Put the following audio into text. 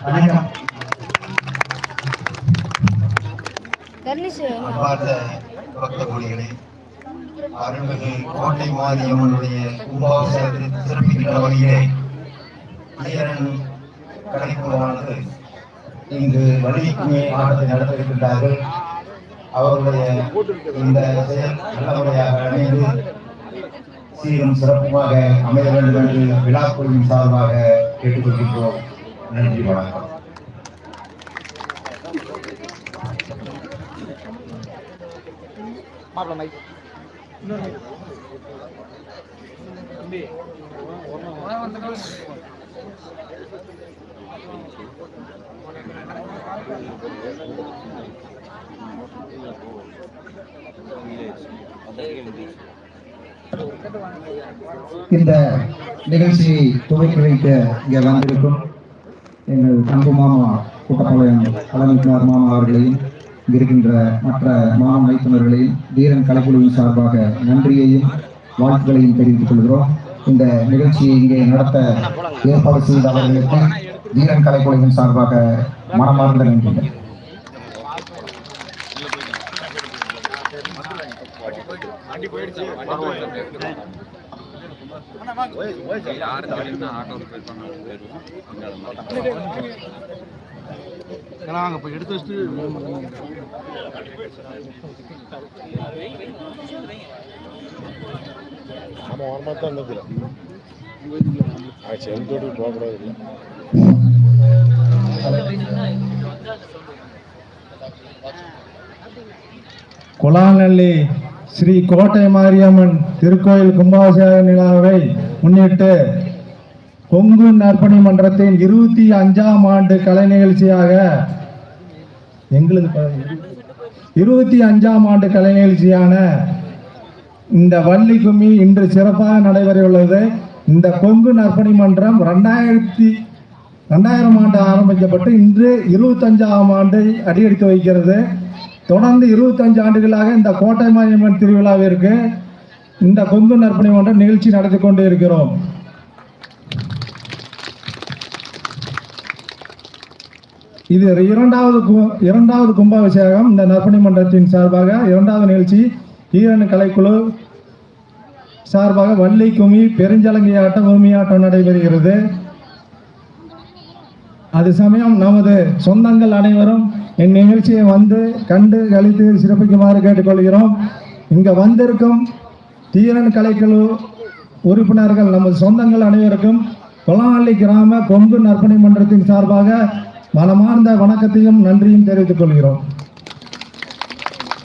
வணக்கம். அன்பார்ந்த பக்த கோடிகளே, அருள்மிகு கோட்டை மாரியம்மனுடைய கும்பாபிஷேகத்தை சிறப்பிக்கின்ற வகையிலே ஐயரன் கலைக்குழுவானது இங்கு வள்ளிக்கும்மி ஆட்டத்தை நடத்த இருக்கின்றார்கள். அவர்களுடைய இந்த செயல் நல்லமுறையாக அமைந்து சீரும் சிறப்புமாக அமைய வேண்டும் என்று விழாக்குழுவின் சார்பாக கேட்டுக்கொள்கின்றோம். நன்றி, வணக்கம். இந்த நிகழ்ச்சியை துவக்கி வைக்க இங்கே வந்திருக்கும் எங்கள் அன்பு மாமா கூட்டப்பாளையம் கலைஞர் மாமா அவர்களையும் இருக்கின்ற மற்ற மாமா மைத்துனர்களையும் வீரன் கலைக்குழுவின் சார்பாக நன்றியையும் வாழ்த்துக்களையும் தெரிவித்துக் கொள்கிறோம். இந்த நிகழ்ச்சியை இங்கே நடத்த ஏற்பாடு செய்த அவர்களுக்கு வீரன் கலைக்குழுவின் சார்பாக மனமார்ந்த நன்றிகள். எடுத்து வச்சுட்டு ஆமா வரமா தான் இருந்ததுல செந்தோடு போகக்கூடாது இல்லை. கொலாநல்லி ஸ்ரீ கோட்டை மாரியம்மன் திருக்கோயில் கும்பாபிஷேக நிலாவை முன்னிட்டு கொங்கு நற்பணி மன்றத்தின் 25ஆம் ஆண்டு கலை நிகழ்ச்சியாக எங்களுக்கு 25ஆம் ஆண்டு கலை நிகழ்ச்சியான இந்த வள்ளி கும்மி இன்று சிறப்பாக நடைபெறவுள்ளது. இந்த கொங்கு நற்பணி மன்றம் 2000ஆம் ஆண்டு ஆரம்பிக்கப்பட்டு இன்று 25ஆம் ஆண்டை அடியெடுத்து வைக்கிறது. தொடர்ந்து 25 ஆண்டுகளாக இந்த கோட்டை மாரியம்மன் திருவிழாவிற்கு இந்த கொங்கு நற்பணி மன்றம் நிகழ்ச்சி நடத்தி கொண்டு இருக்கிறோம். இது இரண்டாவது கும்பாபிஷேகம். இந்த நற்பணி மன்றத்தின் சார்பாக இரண்டாவது நிகழ்ச்சி ஈரன் கலைக்குழு சார்பாக வள்ளி கும்மி பெருஞ்சலங்கை ஆட்டம் ஊமியாட்டம் நடைபெறுகிறது. அது சமயம் நமது சொந்தங்கள் அனைவரும் என் நிகழ்ச்சியை வந்து கண்டு கழித்து சிறப்பிக்குமாறு கேட்டுக்கொள்கிறோம். இங்கே வந்திருக்கும் தீரன் கலைக்குழு உறுப்பினர்கள் நமது சொந்தங்கள் அனைவருக்கும் கொலாநல்லி கிராம கொங்கு நற்பணி மன்றத்தின் சார்பாக மனமார்ந்த வணக்கத்தையும் நன்றியும் தெரிவித்துக் கொள்கிறோம்.